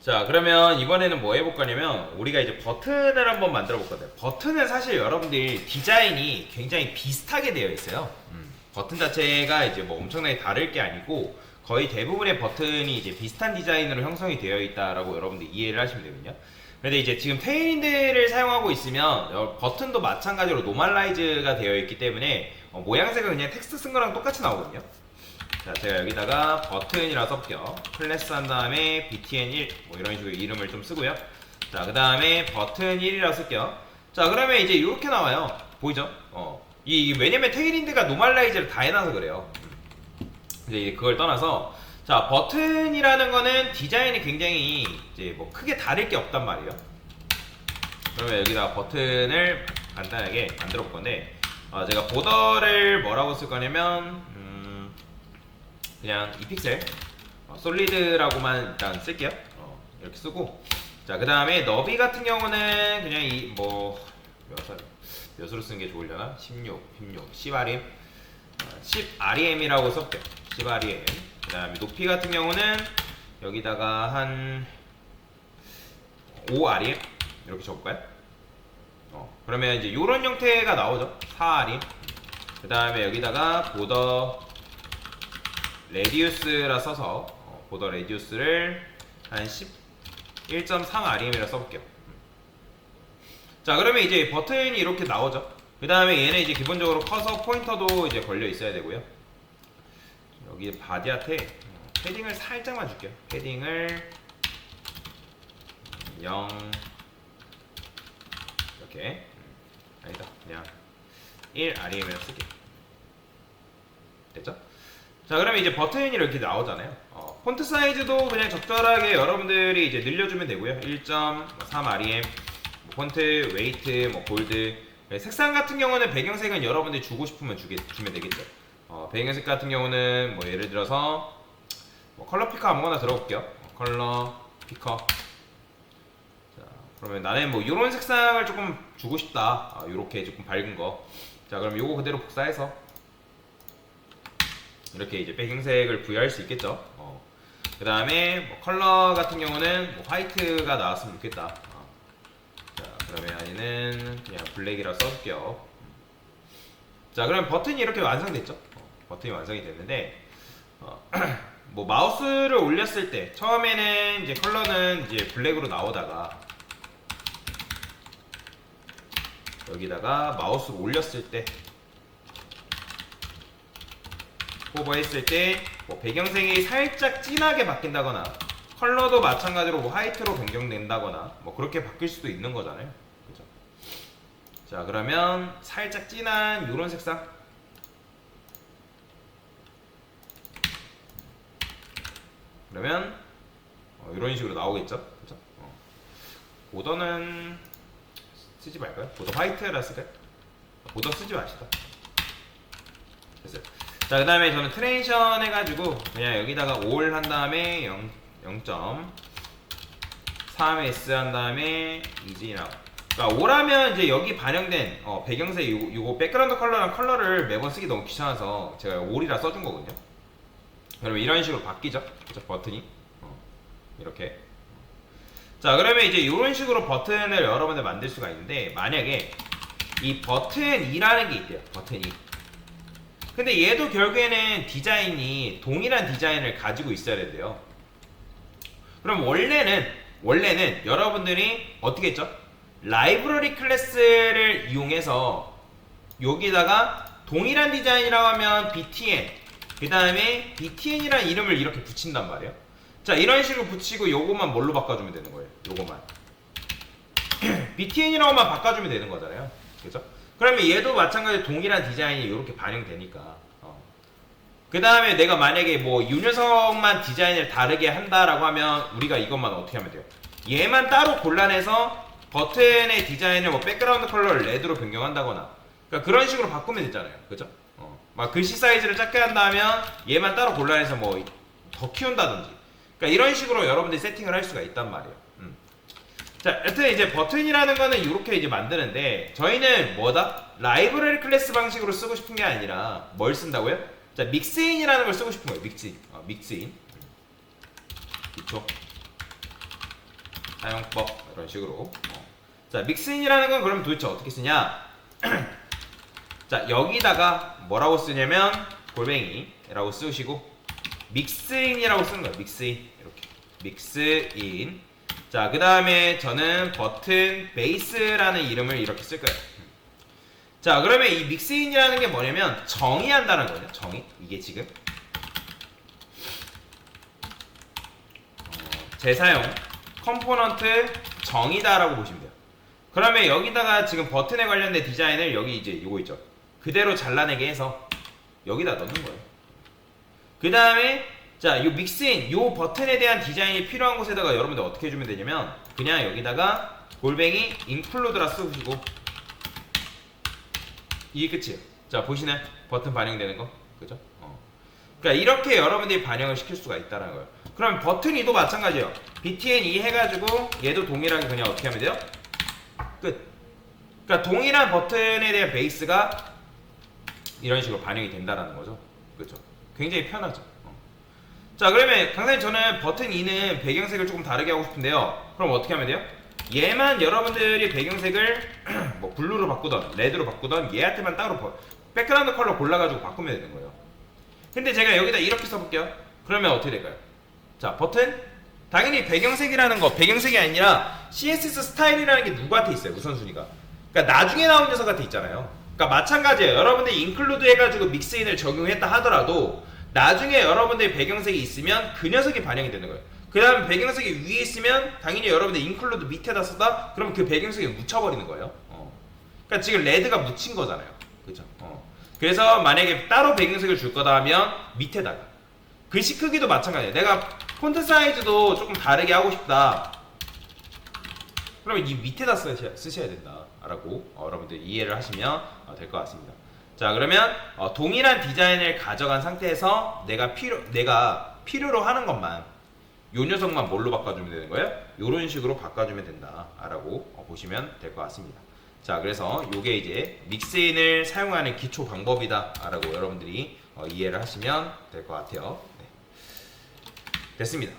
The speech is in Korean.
자, 그러면 이번에는 뭐 해볼 거냐면 우리가 이제 버튼을 한번 만들어 볼 거예요. 버튼은 사실 여러분들이 디자인이 굉장히 비슷하게 되어 있어요. 버튼 자체가 이제 뭐 엄청나게 다를 게 아니고 거의 대부분의 버튼이 이제 비슷한 디자인으로 형성이 되어 있다라고 여러분들 이해를 하시면 되거든요. 근데 이제 지금 테일윈드를 사용하고 있으면 버튼도 마찬가지로 노멀라이즈가 되어 있기 때문에 모양새가 그냥 텍스트 쓴 거랑 똑같이 나오거든요. 자, 제가 여기다가 버튼이라 써볼게요. 클래스 한 다음에 btn1 뭐 이런 식으로 이름을 좀 쓰고요. 자, 그 다음에 버튼1이라 쓸게요. 자, 그러면 이제 이렇게 나와요. 보이죠? 왜냐면 테일윈드가 노멀라이즈를 다 해놔서 그래요. 이제 그걸 떠나서 자, 버튼이라는 거는 디자인이 굉장히 이제 뭐 크게 다를 게 없단 말이에요. 그러면 여기다 버튼을 간단하게 만들어 볼 건데 제가 보더를 뭐라고 쓸 거냐면 그냥 이 픽셀 솔리드라고만 일단 쓸게요. 이렇게 쓰고 자, 그 다음에 너비 같은 경우는 그냥 이 뭐 몇으로 쓰는 게 좋으려나? 16, 10rem 10rem이라고 써볼게요. 10rem. 그 다음에 높이 같은 경우는 여기다가 한 5rem 이렇게 적을까요? 그러면 이제 이런 형태가 나오죠. 4rem. 그 다음에 여기다가 보더 레디우스라 써서 보더 레디우스를 한 11.3rm이라 써볼게요. 자, 그러면 이제 버튼이 이렇게 나오죠. 그 다음에 얘는 이제 기본적으로 커서 포인터도 이제 걸려 있어야 되고요. 여기 바디한테 패딩을 살짝만 줄게요. 패딩을 0 이렇게 아니다, 그냥 1rm이라 쓸게요. 됐죠? 자, 그러면 이제 버튼이 이렇게 나오잖아요. 폰트 사이즈도 그냥 적절하게 여러분들이 이제 늘려주면 되고요. 1.3rem, 폰트, 웨이트, 뭐 골드. 색상 같은 경우는 배경색은 여러분들이 주고 싶으면 주면 되겠죠. 배경색 같은 경우는 뭐 예를 들어서 뭐 컬러 피커 아무거나 들어볼게요. 컬러 피커. 자, 그러면 나는 뭐 이런 색상을 조금 주고 싶다. 요렇게 조금 밝은 거. 자, 그럼 요거 그대로 복사해서 이렇게 이제 배경색을 부여할 수 있겠죠. 그 다음에 뭐 컬러 같은 경우는 뭐 화이트가 나왔으면 좋겠다. 자, 그러면 아니는 그냥 블랙이라 써줄게요. 자, 그럼 버튼이 이렇게 완성됐죠. 버튼이 완성이 됐는데 뭐 마우스를 올렸을 때 처음에는 이제 컬러는 이제 블랙으로 나오다가 여기다가 마우스를 올렸을 때 호버 했을 때 뭐 배경색이 살짝 진하게 바뀐다거나 컬러도 마찬가지로 뭐 화이트로 변경된다거나 뭐 그렇게 바뀔 수도 있는 거잖아요. 그죠? 자, 그러면 살짝 진한 요런 색상 그러면 이런 식으로 나오겠죠. 그죠? 보더는 쓰지 말까요? 보더 화이트라 쓸까요? 보더 쓰지 마시다. 됐어요. 자, 그 다음에 저는 트랜지션 해가지고 그냥 여기다가 5를 한 다음에 0.3s 한 다음에 이지라고. 그러니까 5라면 이제 여기 반영된 배경색 요거 백그라운드 컬러랑 컬러를 매번 쓰기 너무 귀찮아서 제가 5이라 써준 거거든요. 그러면 이런 식으로 바뀌죠. 그죠? 버튼이 이렇게. 자, 그러면 이제 이런 식으로 버튼을 여러분들 만들 수가 있는데 만약에 이 버튼 2라는 게 있대요. 버튼 2. 근데 얘도 결국에는 디자인이 동일한 디자인을 가지고 있어야 된대요. 그럼 원래는 여러분들이 어떻게 했죠? 라이브러리 클래스를 이용해서 여기다가 동일한 디자인이라고 하면 btn 그 다음에 btn이라는 이름을 이렇게 붙인단 말이에요. 자, 이런 식으로 붙이고 요것만 뭘로 바꿔주면 되는 거예요. 요것만 btn이라고만 바꿔주면 되는 거잖아요. 그죠? 그러면 얘도 마찬가지로 동일한 디자인이 이렇게 반영되니까 그 다음에 내가 만약에 뭐 이 녀석만 디자인을 다르게 한다라고 하면 우리가 이것만 어떻게 하면 돼요? 얘만 따로 골라내서 버튼의 디자인을 뭐 백그라운드 컬러를 레드로 변경한다거나 그러니까 그런 식으로 바꾸면 되잖아요. 그죠? 막 글씨 사이즈를 작게 한다면 얘만 따로 골라내서 뭐 더 키운다든지 그러니까 이런 식으로 여러분들이 세팅을 할 수가 있단 말이에요. 자, 여튼 이제 버튼이라는 거는 이렇게 이제 만드는데 저희는 뭐다? 라이브러리 클래스 방식으로 쓰고 싶은 게 아니라 뭘 쓴다고요? 자, 믹스인이라는 걸 쓰고 싶은 거예요. 믹스인. 믹스인. 그쵸? 사용법 이런 식으로. 자, 믹스인이라는 건 그럼 도대체 어떻게 쓰냐? 자, 여기다가 뭐라고 쓰냐면 골뱅이라고 쓰시고 믹스인이라고 쓰는 거예요. 믹스인 이렇게 믹스인. 자, 그 다음에 저는 버튼 베이스라는 이름을 이렇게 쓸 거예요. 자, 그러면 이 믹스인이라는 게 뭐냐면 정의한다는 거예요. 정의. 이게 지금 재사용 컴포넌트 정의다라고 보시면 돼요. 그러면 여기다가 지금 버튼에 관련된 디자인을 여기 이제 이거 있죠. 그대로 잘라내게 해서 여기다 넣는 거예요. 그 다음에 자, 요 믹스인, 요 버튼에 대한 디자인이 필요한 곳에다가 여러분들 어떻게 해주면 되냐면 그냥 여기다가 골뱅이 include라 쓰시고 이게 끝이에요. 자, 보시나요? 버튼 반영되는 거, 그죠? 그러니까 이렇게 여러분들이 반영을 시킬 수가 있다는 거예요. 그럼 버튼이도 마찬가지예요. btn2 해가지고 얘도 동일하게 그냥 어떻게 하면 돼요? 끝. 그러니까 동일한 버튼에 대한 베이스가 이런 식으로 반영이 된다는 거죠. 그렇죠? 굉장히 편하죠. 자, 그러면 강사님 저는 버튼 2는 배경색을 조금 다르게 하고 싶은데요. 그럼 어떻게 하면 돼요? 얘만 여러분들이 배경색을 뭐 블루로 바꾸던 레드로 바꾸던 얘한테만 따로 백그라운드 컬러 골라가지고 바꾸면 되는 거예요. 근데 제가 여기다 이렇게 써볼게요. 그러면 어떻게 될까요? 자, 버튼 당연히 배경색이라는 거, 배경색이 아니라 CSS 스타일이라는 게 누구한테 있어요? 우선순위가. 그러니까 나중에 나온 녀석한테 있잖아요. 그러니까 마찬가지예요. 여러분들이 인클루드 해가지고 믹스인을 적용했다 하더라도 나중에 여러분들의 배경색이 있으면 그 녀석이 반영이 되는 거예요. 그 다음에 배경색이 위에 있으면 당연히 여러분들 인클루드 밑에다 쓰다 그러면 그 배경색이 묻혀버리는 거예요. 그러니까 지금 레드가 묻힌 거잖아요. 그죠? 그래서 만약에 따로 배경색을 줄 거다 하면 밑에다가 글씨 크기도 마찬가지예요. 내가 폰트 사이즈도 조금 다르게 하고 싶다. 그러면 이 밑에다 쓰셔야 된다라고 여러분들 이해를 하시면 될 것 같습니다. 자, 그러면 동일한 디자인을 가져간 상태에서 내가 필요로 하는 것만 요 녀석만 뭘로 바꿔주면 되는 거예요? 요런 식으로 바꿔주면 된다라고 보시면 될 것 같습니다. 자, 그래서 요게 이제 믹스인을 사용하는 기초 방법이다라고 여러분들이 이해를 하시면 될 것 같아요. 네. 됐습니다.